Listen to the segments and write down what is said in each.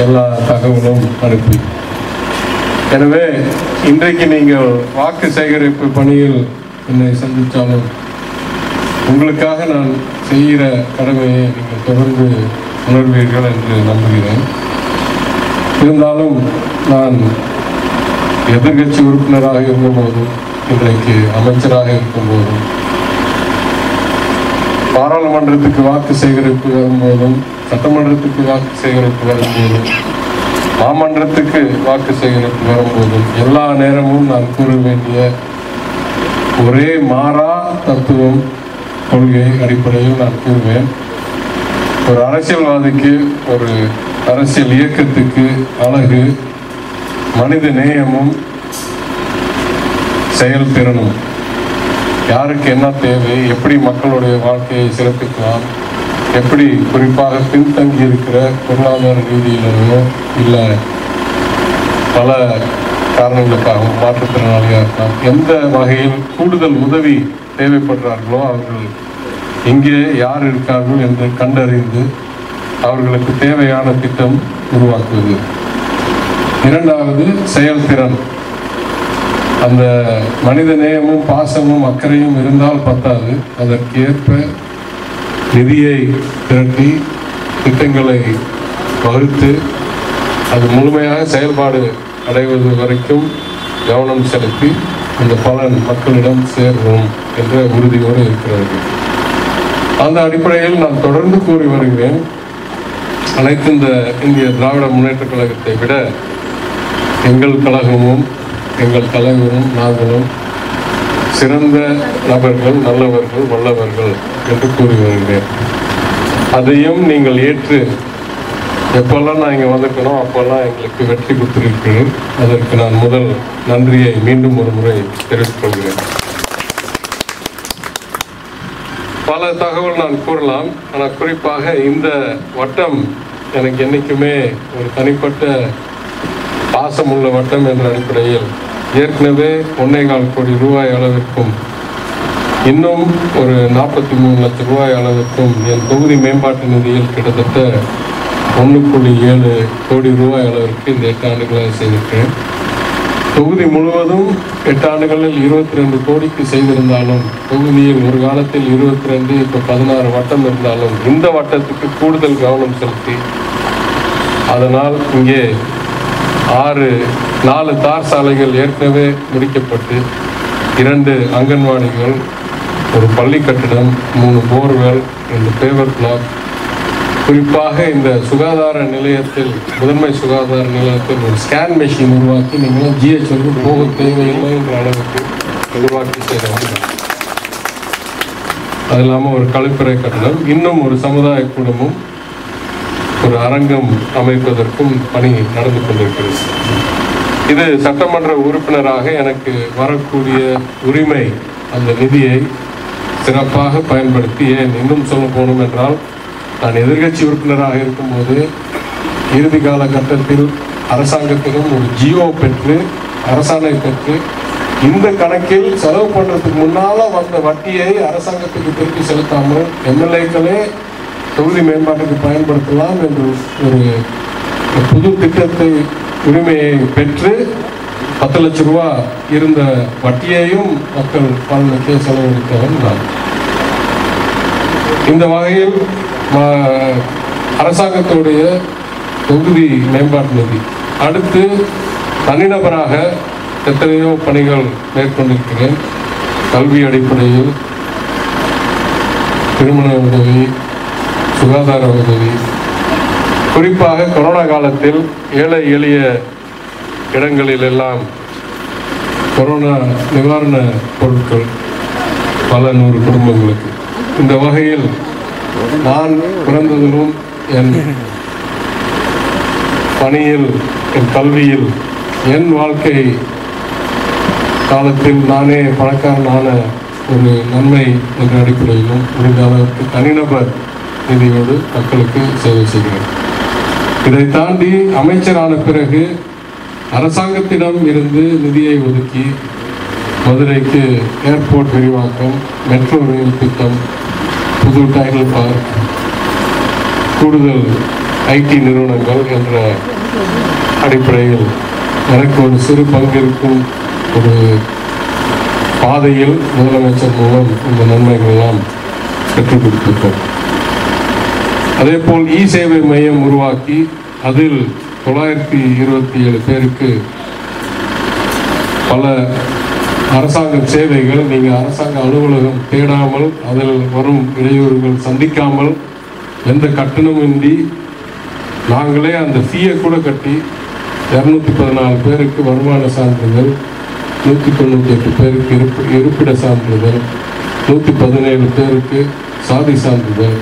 எல்லா தகவலும் அனுப்பி. எனவே இன்றைக்கு நீங்கள் வாக்கு சேகரிப்பு பணியில் என்னை சந்தித்தாலும் உங்களுக்காக நான் செய்கிற கடமையை நீங்கள் தொடர்ந்து உணர்வீர்கள் என்று நம்புகிறேன். இருந்தாலும் நான் எதிர்கட்சி உறுப்பினராக இருந்தபோதும் இன்றைக்கு அமைச்சராக இருக்கும்போதும் பாராளுமன்றத்துக்கு வாக்கு சேகரிப்பு வரும்போதும் சட்டமன்றத்துக்கு வாக்கு சேகரிப்பு வரும்போதும் மாமன்றத்துக்கு வாக்கு சேகரிப்பு வரும்போதும் எல்லா நேரமும் நான் கூற வேண்டிய ஒரே மாறா தத்துவம் கொள்கை அடிப்படையில் நான் கூறுவேன். ஒரு அரசியல்வாதிக்கு, ஒரு அரசியல் இயக்கத்துக்கு அழகு மனித நேயமும் செயல்திறனும். யாருக்கு என்ன தேவை, எப்படி மக்களுடைய வாழ்க்கையை சிறப்பிக்கலாம், எப்படி குறிப்பாக பின்தங்கி இருக்கிற பொருளாதார ரீதியிலோ இல்லை பல காரணங்களுக்காக மாற்றுத்திறனாளியாக இருக்கலாம், எந்த வகையில் கூடுதல் உதவி தேவைப்படுறார்களோ அவர்கள் எங்கே யார் இருக்கார்கள் என்று கண்டறிந்து அவர்களுக்கு தேவையான திட்டம் உருவாக்குவது. இரண்டாவது செயல்திறன். அந்த மனித நேயமும் பாசமும் அக்கறையும் இருந்தால் பத்தாது, அதற்கு ஏற்ப நிதியை திரட்டி திட்டங்களை வகுத்து அது முழுமையாக செயல்பாடு அடைவது வரைக்கும் கவனம் செலுத்தி அந்த பலன் மக்களிடம் சேர்வோம் என்ற உறுதியோடு இருக்கிறார்கள். அந்த அடிப்படையில் நான் தொடர்ந்து கூறி வருகிறேன். அனைத்து இந்த இந்திய திராவிட முன்னேற்ற கழகத்தை விட எங்கள் கழகமும் எங்கள் தலைவரும் நாங்களும் சிறந்த நபர்கள், நல்லவர்கள், வல்லவர்கள் என்று கூறி வருகிறேன். அதையும் நீங்கள் ஏற்று எப்பெல்லாம் நான் இங்கே வந்திருக்கணும் அப்பெல்லாம் எங்களுக்கு வெற்றி கொடுத்திருக்கிறேன். அதற்கு நான் முதல் நன்றியை மீண்டும் ஒரு முறை தெரிவித்துக் கொள்கிறேன். பல தகவல் நான் கூறலாம், ஆனால் குறிப்பாக இந்த வட்டம் எனக்கு என்றைக்குமே ஒரு தனிப்பட்ட பாசமுள்ள வட்டம் என்ற அடிப்படையில் ஏற்கனவே 1.25 கோடி ரூபாய் அளவிற்கும் இன்னும் ஒரு 43 லட்சம் ரூபாய் அளவிற்கும் என் தொகுதி மேம்பாட்டு நிதியில் கிட்டத்தட்ட 1.7 கோடி ரூபாய் அளவிற்கு இந்த 8 ஆண்டுகளாக செய்திருக்கிறேன். தொகுதி முழுவதும் 8 ஆண்டுகளில் 22 கோடிக்கு செய்திருந்தாலும் தொகுதியில் ஒரு காலத்தில் 22, இப்போ 16 வட்டம் இருந்தாலும் இந்த வட்டத்துக்கு கூடுதல் கவனம் செலுத்தி அதனால் இங்கே 4 தார் சாலைகள் ஏற்கனவே முடிக்கப்பட்டு 2 அங்கன்வாடிகள், ஒரு பள்ளி கட்டிடம், 3 போர்வெல், 2 பேவர் பிளாக், குறிப்பாக இந்த சுகாதார நிலையத்தில், முதன்மை சுகாதார நிலையத்தில் ஒரு ஸ்கேன் மெஷின் உருவாக்கி நீங்களும் ஜிஹெச்க்கு போக தேவையில்லை என்ற அளவுக்கு உருவாக்கி செய்கிறாங்க. அது இல்லாமல் ஒரு கழிப்பறை கட்டடம், இன்னும் ஒரு சமுதாய கூடமும் ஒரு அரங்கம் அமைப்பதற்கும் பணி நடந்து கொண்டிருக்கிறது. இது சட்டமன்ற உறுப்பினராக எனக்கு வரக்கூடிய உரிமை. அந்த நிதியை சிறப்பாக பயன்படுத்தி, ஏன் இன்னும் சொல்ல போனோம் என்றால் நான் எதிர்கட்சி உறுப்பினராக இருக்கும்போது இறுதி காலகட்டத்தில் அரசாங்கத்திடம் ஒரு ஜியோ பெற்று, அரசாணை பெற்று, இந்த கணக்கில் செலவு பண்ணுறதுக்கு முன்னால் வந்த வட்டியை அரசாங்கத்துக்கு திருப்பி செலுத்தாமல் எம்எல்ஏக்களே தொகுதி மேம்பாட்டுக்கு பயன்படுத்தலாம் என்று ஒரு புது திட்டத்தை உரிமையை பெற்று 10 லட்சம் ரூபா இருந்த வட்டியையும் மக்கள் பாலனுக்கே செலவழித்தவன் நான். இந்த வகையில் அரசாங்கத்துடைய தொகுதி மேம்பாட்டு நிதி, அடுத்து தனிநபராக எத்தனையோ பணிகள் மேற்கொண்டிருக்கிறேன். கல்வி அடிப்படையில் திருமண உதவி, சுகாதார உதவி, குறிப்பாக கொரோனா காலத்தில் ஏழை எளிய இடங்களில் எல்லாம் கொரோனா நிவாரண பொருட்கள் பல 100 குடும்பங்களுக்கு. இந்த வகையில் நான் பிறந்ததிலும் என் பணியில், என் கல்வியில், என் வாழ்க்கை காலத்தில் நானே பணக்காரனான ஒரு நன்மை என்ற அடிப்படையிலும் முடிந்த அளவுக்கு தனிநபர் நிதியோடு மக்களுக்கு சேவை செய்கிறேன். இதை தாண்டி அமைச்சரான பிறகு அரசாங்கத்திடம் இருந்து நிதியை ஒதுக்கி மதுரைக்கு ஏர்போர்ட் விரிவாக்கம், மெட்ரோ ரயில் திட்டம், புது டைடல் பார்க், கூடுதல் ஐடி நிறுவனங்கள் என்ற அடிப்படையில் எனக்கு ஒரு சிறு பங்கிருக்கும் ஒரு பாதையில் முதலமைச்சர் மூலம் இந்த நன்மைகள் எல்லாம் பெற்றுக் கொடுத்திருக்கோம். அதே போல் இ சேவை மையம் உருவாக்கி அதில் 927 பேருக்கு பல அரசாங்க சேவைகள், நீங்கள் அரசாங்க அலுவலகம் தேடாமல், அதில் வரும் இடையூறுகள் சந்திக்காமல், எந்த கட்டணமின்றி நாங்களே அந்த ஃபீயை கூட கட்டி 214 பேருக்கு வருமான சான்றிதழ், 198 பேருக்கு இருப்பிட சான்றிதழ், 117 பேருக்கு சாதி சான்றிதழ்,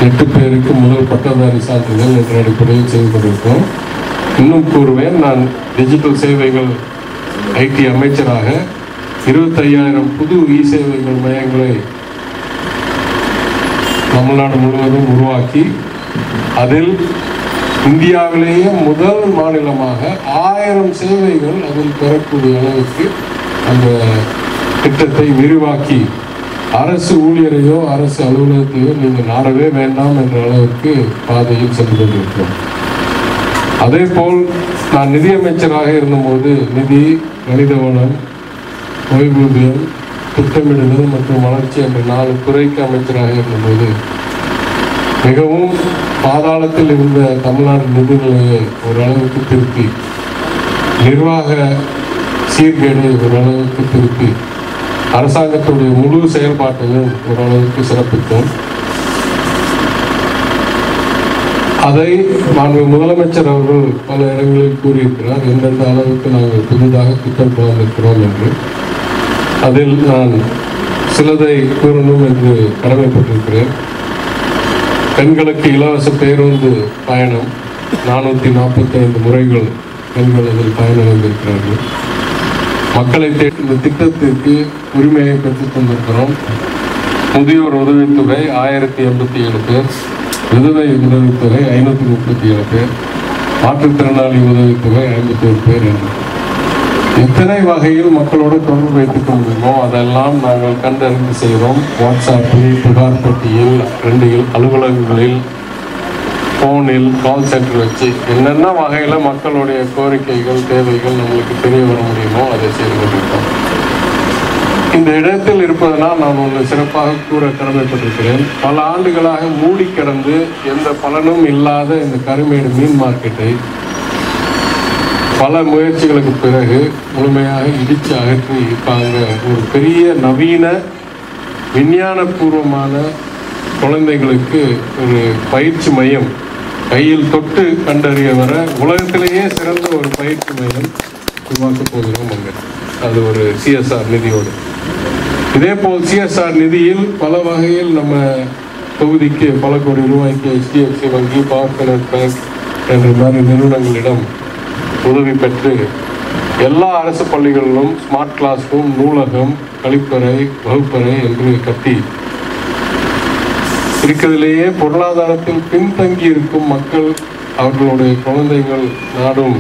8 பேருக்கு முதல் பட்டதாரி சான்றிதழ் என்ற அடிப்படையில் செய்து கொண்டிருக்கிறோம். இன்னும் கூறுவேன், நான் டிஜிட்டல் சேவைகள் ஐடி அமைச்சராக 25,000 புது இ சேவைகள் மையங்களை தமிழ்நாடு முழுவதும் உருவாக்கி அதில் இந்தியாவிலேயே முதல் மாநிலமாக 1000 சேவைகள் அதில் பெறக்கூடிய அளவுக்கு அந்த திட்டத்தை விரிவாக்கி அரசு ஊழியரையோ அரசு அலுவலகத்தையோ நீங்கள் நாடவே வேண்டாம் என்ற அளவுக்கு பாதையில் சென்று கொண்டிருக்கிறோம். அதே போல் நான் நிதியமைச்சராக இருந்தபோது நிதி, மனித வளம், ஓய்வூதியம், திட்டமிடுதல் மற்றும் வளர்ச்சி என்ற 4 துறைக்கு அமைச்சராக இருந்தபோது மிகவும் பாதாளத்தில் இருந்த தமிழ்நாடு நிதிநிலையை ஓரளவுக்கு திருப்பி, நிர்வாக சீர்கேடு ஓரளவுக்கு திருப்பி, அரசாங்கத்துடைய முழு செயல்பாட்டையும் ஓரளவுக்கு சிறப்பித்தோம். அதை மாண்பு முதலமைச்சர் அவர்கள் பல இடங்களில் கூறியிருக்கிறார், எந்தெந்த அளவுக்கு நாங்கள் புதிதாக திட்டம் தொடர்ந்திருக்கிறோம் என்று. அதில் நான் சிலதை கூறணும் என்று கடமைப்பட்டிருக்கிறேன். பெண்களுக்கு இலவச பேருந்து பயணம் 445 முறைகள் பெண்கள் அதில் பயனடைந்திருக்கிறார்கள். மக்களை இந்த திட்டத்திற்கு உரிமையை பெற்றுத் தந்திருக்கிறோம். முதியோர் உதவித்தொகை 1087 பேர், விதவை உதவித்தொகை 537 பேர், மாற்றுத்திறனாளி உதவித்தொகை 51 பேர் என்று எத்தனை வகையில் மக்களோடு தொடர்பு வைத்துக் கொள்கிறோமோ அதெல்லாம் நாங்கள் கண்டறிந்து செய்கிறோம். வாட்ஸ்அப்பில், புகார் பெட்டியில், 2 அலுவலகங்களில், ஃபோனில், கால் சென்டர் வச்சு என்னென்ன வகையில் மக்களுடைய கோரிக்கைகள், தேவைகள் நம்மளுக்கு தெரிய வர முடியுமோ அதை செய்து கொண்டிருக்கோம். இந்த இடத்தில் இருப்பதனால் நான் ஒன்று சிறப்பாக கூற கடமைப்பட்டிருக்கிறேன். பல ஆண்டுகளாக மூடி கிடந்து எந்த பலனும் இல்லாத இந்த கருமேடு மீன் மார்க்கெட்டை பல முயற்சிகளுக்கு பிறகு முழுமையாக இடித்து அகற்றி இருப்பாங்க. ஒரு பெரிய நவீன விஞ்ஞானபூர்வமான குழந்தைகளுக்கு ஒரு பயிற்சி மையம், கையில் தொட்டு கண்டறிய வர உலகத்திலேயே சிறந்த ஒரு பயிற்சி மையம் உருவாக்க போகிறோம் அங்கே. அது ஒரு CSR நிதியோடு. இதே போல் CSR நிதியில் பல வகையில் நம்ம தொகுதிக்கு பல கோடி ரூபாய்க்கு HDFC வங்கி, பவர் ஃபைனான்ஸ் பேங்க் என்ற மாதிரி நிறுவனங்களிடம் உதவி பெற்று எல்லா அரசு பள்ளிகளிலும் ஸ்மார்ட் கிளாஸ் ரூம், நூலகம், கழிப்பறை, வகுப்பறை என்று கட்டி இருக்கிறதிலேயே பொருளாதாரத்தில் பின்தங்கி இருக்கும் மக்கள், அவர்களுடைய குழந்தைகள் நாடும்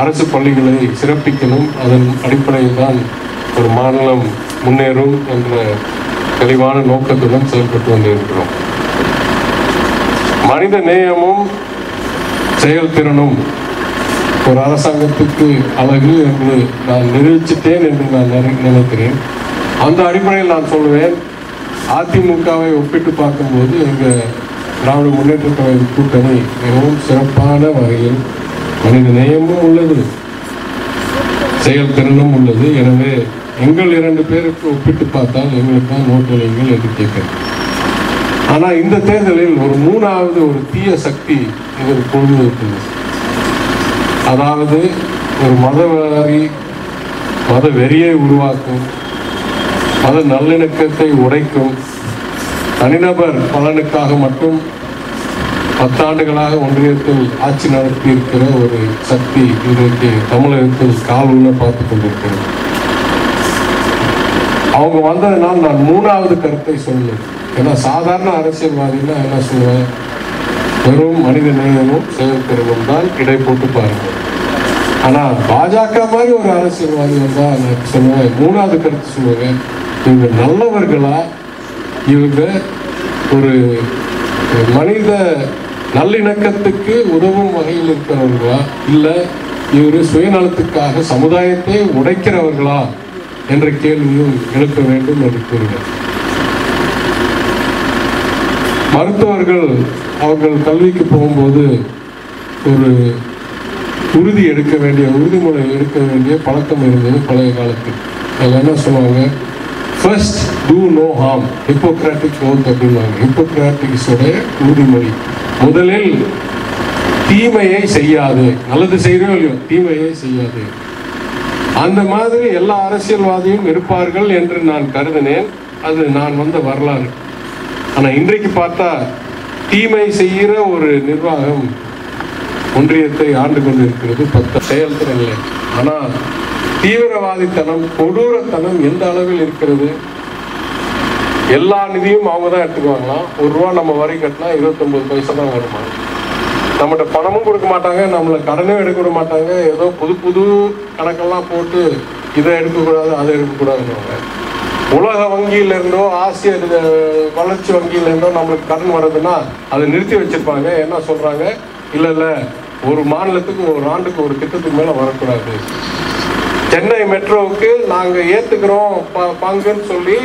அரசு பள்ளிகளை சிறப்பிக்கணும். அதன் அடிப்படையில் தான் ஒரு மாநிலம் முன்னேறும் என்ற தெளிவான நோக்கத்துடன் செயல்பட்டு கொண்டிருக்கிறோம். மனித நேயமும் செயல்திறனும் ஒரு அரசாங்கத்துக்கு அழகு என்று நான் நிரூபிச்சிட்டேன் என்று நான் நினைக்கிறேன். அந்த அடிப்படையில் நான் சொல்வேன், அதிமுகவை ஒப்பிட்டு பார்க்கும்போது எங்கள் திராவிட முன்னேற்ற கழக கூட்டணி மிகவும் சிறப்பான வகையில் மனித நேயமும் உள்ளது, செயல்திறனும் உள்ளது. எனவே எங்கள் 2 பேருக்கு ஒப்பிட்டு பார்த்தால் எங்களுக்கு தான் நோட்டளிங்கள் என்று கேட்கிறேன். ஆனால் இந்த தேர்தலில் ஒரு 3வது ஒரு தீய சக்தி இதில் கொண்டு இருக்கிறது. அதாவது ஒரு மத வெறியை உருவாக்கும், மத நல்லிணக்கத்தை உடைக்கும், தனிநபர் பலனுக்காக மட்டும் 10 ஆண்டுகளாக ஒன்றியத்தில் ஆட்சி நடத்தி இருக்கிற ஒரு சக்தி இன்றைக்கு தமிழகத்தில் கால் உள்ள பார்த்து கொண்டிருக்கிறது. அவங்க வந்ததுனால் நான் 3வது கருத்தை சொல்லுவேன். ஏன்னா சாதாரண அரசியல்வாதினா என்ன சொல்லுவேன், வெறும் மனித நேயமும் செயல்திறனும் தான் இடை போட்டு பாருங்கள். ஆனால் பாஜக மாதிரி ஒரு அரசியல்வாதி வந்தால் நான் சொல்லுவேன், 3வது கருத்து சொல்லுவேன், இவங்க நல்லவர்களா, இவங்க ஒரு மனித நல்லிணக்கத்துக்கு உதவும் வகையில் இருக்கிறவர்களா, இல்ல இவர் சுயநலத்துக்காக சமுதாயத்தை உடைக்கிறவர்களா என்ற கேள்வியும் எழுப்ப வேண்டும் என்று கூறுகிறார். மருத்துவர்கள் அவர்கள் கல்விக்கு போகும்போது ஒரு உறுதி எடுக்க வேண்டிய, உறுதிமொழி எடுக்க வேண்டிய பழக்கம் இருந்தது பழைய காலத்தில். அதில் என்ன சொல்லுவாங்க, first do no harm, Hippocratic oath அப்படின்வாங்க. ஹிப்போக்ராட்டிக்ஸோடைய உறுதிமொழி, முதலில் தீமையை செய்யாது. நல்லது செய்யறோ இல்லையோ, தீமையை செய்யாது. அந்த மாதிரி எல்லா அரசியல்வாதியும் இருப்பார்கள் என்று நான் கருதினேன். அது நான் வந்த வரலாறு. ஆனா இன்றைக்கு பார்த்தா தீமை செய்கிற ஒரு நிர்வாகம் ஒன்றியத்தை ஆண்டு கொண்டிருக்கிறது. 10 செயல்திறன் இல்லை. ஆனால் தீவிரவாதித்தனம், கொடூரத்தனம் எந்த அளவில் இருக்கிறது? எல்லா நிதியும் அவங்க தான் எடுத்துக்குவாங்களாம். ₹1 நம்ம வரி கட்டினா 29 பைசா தான் வருமா. நம்மகிட்ட பணமும் கொடுக்க மாட்டாங்க, நம்மளை கடனும் எடுக்க விட மாட்டாங்க. ஏதோ புது கணக்கெல்லாம் போட்டு இதை எடுக்கக்கூடாது, அதை எடுக்கக்கூடாதுன்னு. உலக வங்கியிலிருந்தோ ஆசிய வளர்ச்சி வங்கியிலிருந்தோ நம்மளுக்கு கடன் வர்றதுன்னா அதை நிறுத்தி வச்சிருப்பாங்க. என்ன சொல்றாங்க, இல்லை ஒரு மாநிலத்துக்கு ஒரு ஆண்டுக்கு ஒரு திட்டத்துக்கு மேல வரக்கூடாது. சென்னை மெட்ரோவுக்கு நாங்க ஏத்துக்கிறோம் பங்குன்னு சொல்லி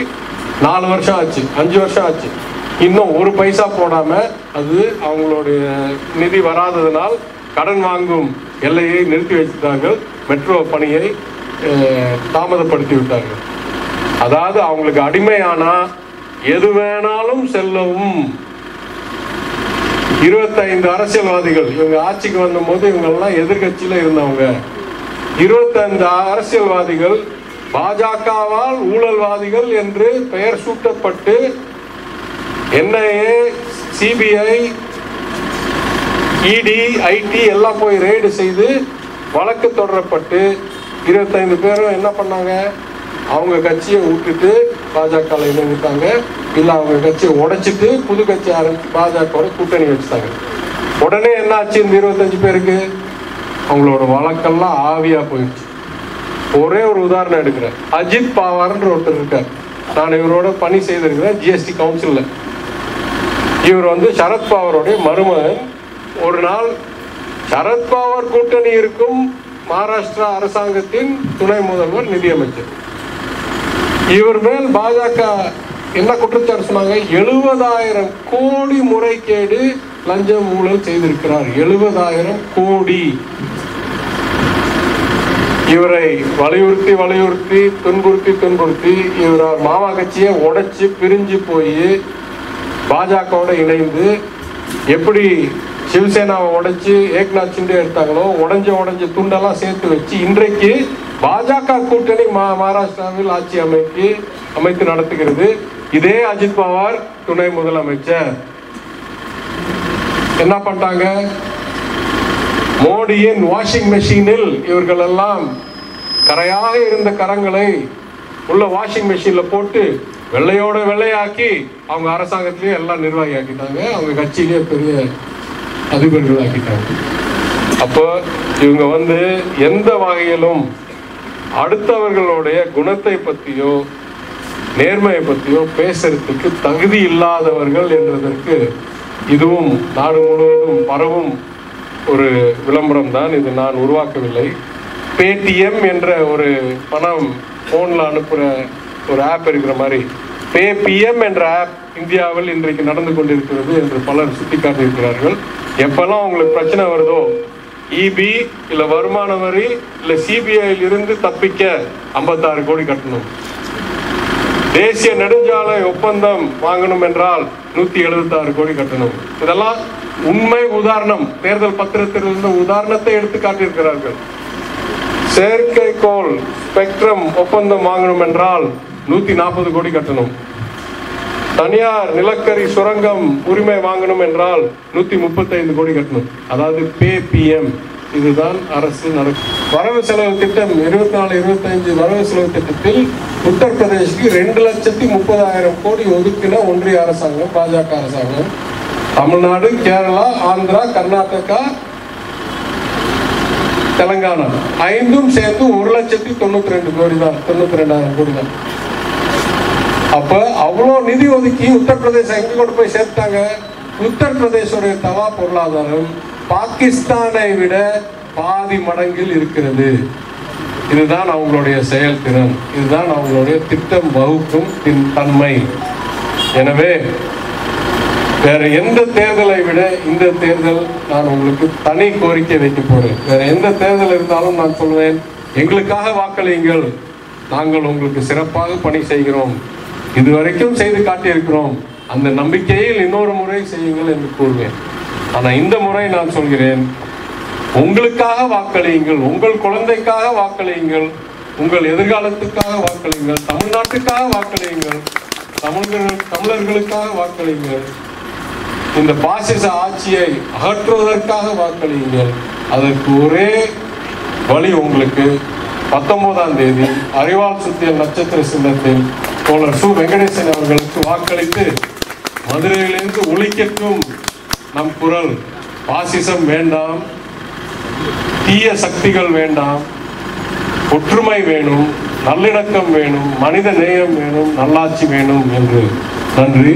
4 வருஷம் ஆச்சு, 5 வருஷம் ஆச்சு. இன்னும் ஒரு பைசா போடாம, அது அவங்களுடைய நிதி வராததனால் கடன் வாங்கும் எல்லையை நிறுத்தி வைத்தார்கள். மெட்ரோ பணியை தாமதப்படுத்தி விட்டார்கள். அதாவது அவங்களுக்கு அடிமையானா எது வேணாலும் செல்லவும். 25 அரசியல்வாதிகள் இவங்க ஆட்சிக்கு வந்த போது இவங்கெல்லாம் எதிர்கட்சியில இருந்தவங்க. 25 அரசியல்வாதிகள் பாஜகவால் ஊழல்வாதிகள் என்று பெயர் சூட்டப்பட்டு NIA, CBI, ED, IT எல்லாம் போய் ரெய்டு செய்து வழக்கு தொடரப்பட்டு 25 பேரும் என்ன பண்ணாங்க, அவங்க கட்சியை விட்டுட்டு பாஜக இணைந்துட்டாங்க. இல்லை அவங்க கட்சியை உடைச்சிட்டு புது கட்சி ஆரம்பிச்சு பாஜக கூட்டணி வச்சுட்டாங்க. உடனே என்ன ஆச்சு, இந்த 25 பேருக்கு அவங்களோட வழக்கெல்லாம் ஆவியா போயிடுச்சு. ஒரே ஒரு உதாரணம் எடுக்கிறேன். அஜித் பவார்ன்ற ஒருத்தர் இருக்கார். நான் இவரோட பணி செய்திருக்கிறேன் GST கவுன்சில்ல. இவர் சரத்பவாருடைய மருமகன். ஒரு நாள் சரத்பவார் கூட்டணி இருக்கும் மகாராஷ்டிரா அரசாங்கத்தின் துணை முதல்வர், நிதியமைச்சர். இவர் மேல் பாஜக என்ன குற்றச்சாட்டு சொன்னாங்க, 70,000 கோடி முறைகேடு லஞ்சம் ஊழல் செய்திருக்கிறார். 70,000 கோடி. இவரை வலியுறுத்தி துன்புறுத்தி இவர் மாமா கட்சியை உடைச்சு பிரிஞ்சு போய் பாஜகவோட இணைந்து எப்படி சிவசேனாவை உடைச்சு ஏக்நாத் சிண்டே எடுத்தாங்களோ, உடைஞ்ச துண்டெல்லாம் சேர்த்து வச்சு இன்றைக்கு பாஜக கூட்டணி மகாராஷ்டிராவில் ஆட்சி அமைத்து நடத்துகிறது. இதே அஜித் பவார் துணை முதலமைச்சர். என்ன பண்ணிட்டாங்க, மோடியின் வாஷிங் மெஷினில் இவர்கள் எல்லாம் கரையாக இருந்த கரங்களை உள்ள வாஷிங் மெஷின்ல போட்டு வெள்ளையோட வெள்ளையாக்கி அவங்க அரசாங்கத்திலேயே எல்லாம் நிர்வாகி ஆக்கிட்டாங்க. அவங்க கட்சியிலேயே பெரிய அதிபர்கள் ஆக்கிட்டாங்க. அப்போ இவங்க எந்த வகையிலும் அடுத்தவர்களுடைய குணத்தை பற்றியோ நேர்மையை பற்றியோ பேசுறதுக்கு தகுதி இல்லாதவர்கள் என்றதற்கு இதுவும் நாடு முழுவதும் பரவும் ஒரு விளம்பரம் தான். இது நான் உருவாக்கவில்லை. பேடிஎம் என்ற ஒரு பணம் போன்ல அனுப்புற ஒரு ஆப் இருக்கிற மாதிரி பேபிஎம் என்ற ஆப் இந்தியாவில் இன்றைக்கு நடந்து கொண்டிருக்கிறது என்று பலர் சுட்டிக்காட்டியிருக்கிறார்கள். எப்பெல்லாம் உங்களுக்கு பிரச்சனை வருதோ, இபி இல்ல வருமான வரி இல்ல சிபிஐயில் இருந்து தப்பிக்க 56 கோடி கட்டணும். தேசிய நெடுஞ்சாலை ஒப்பந்தம் வாங்கணும் என்றால் 176 கோடி கட்டணும். இதெல்லாம் உண்மை உதாரணம். தேர்தல் பத்திரத்தில் இருந்த உதாரணத்தை எடுத்து காட்டியிருக்கிறார்கள். செயற்கைக்கோள் ஸ்பெக்ட்ரம் ஒப்பந்தம் வாங்கணும் என்றால் 140 கோடி கட்டணும். தனியார் நிலக்கரி சுரங்கம் உரிமை வாங்கணும் என்றால் 135 கோடி கட்டணும். அதாவது PPM. இதுதான் அரசு நடக்கும். வரவு செலவு திட்டம் 24-25 வரவு செலவு திட்டத்தில் உத்தரப்பிரதேசுக்கு 2,30,000 கோடி ஒதுக்கின ஒன்றிய அரசாங்கம், பாஜக அரசாங்கம். தமிழ்நாடு, கேரளா, ஆந்திரா, கர்நாடகா, தெலங்கானா 5ம் சேர்த்து 1,92 கோடி தான், 92,000 கோடி தான். அப்ப அவ்வளோ நிதி ஒதுக்கி உத்தரப்பிரதேசம் எங்க கொண்டு போய் சேர்த்தாங்க, உத்தரப்பிரதேசோடைய தவா பொருளாதாரம் பாகிஸ்தானை விட பாதி மடங்கில் இருக்கிறது. இதுதான் அவங்களுடைய செயல்திறன், இதுதான் அவங்களுடைய திட்டம் வகுக்கும் தன்மை. எனவே வேற எந்த தேர்தலை விட இந்த தேர்தல் நான் உங்களுக்கு தனி கோரிக்கை வைக்க போறேன். வேற எந்த தேர்தல் இருந்தாலும் நான் சொல்வேன், எங்களுக்காக வாக்களியுங்கள், நாங்கள் உங்களுக்கு சிறப்பாக பணி செய்கிறோம், இதுவரைக்கும் செய்து காட்டியிருக்கிறோம், அந்த நம்பிக்கையில் இன்னொரு முறை செய்யுங்கள் என்று கூறுவேன். ஆனால் இந்த முறை நான் சொல்கிறேன், உங்களுக்காக வாக்களியுங்கள், உங்கள் குழந்தைக்காக வாக்களியுங்கள், உங்கள் எதிர்காலத்துக்காக வாக்களியுங்கள், தமிழ்நாட்டுக்காக வாக்களியுங்கள், தமிழர்களுக்காக வாக்களியுங்கள், இந்த பாசிச ஆட்சியை அகற்றுவதற்காக வாக்களியுங்கள். அதற்கு ஒரே வழி உங்களுக்கு 19ஆம் தேதி அறிவால் சுத்தியல் நட்சத்திர சின்னத்தில் தோழர் சு. வெங்கடேசன் அவர்களுக்கு வாக்களித்து மதுரையிலிருந்து ஒலிக்கட்டும் நம் குரல். பாசிசம் வேண்டாம், தீய சக்திகள் வேண்டாம், ஒற்றுமை வேணும், நல்லிணக்கம் வேணும், மனித நேயம் வேணும், நல்லாட்சி வேணும் என்று. நன்றி.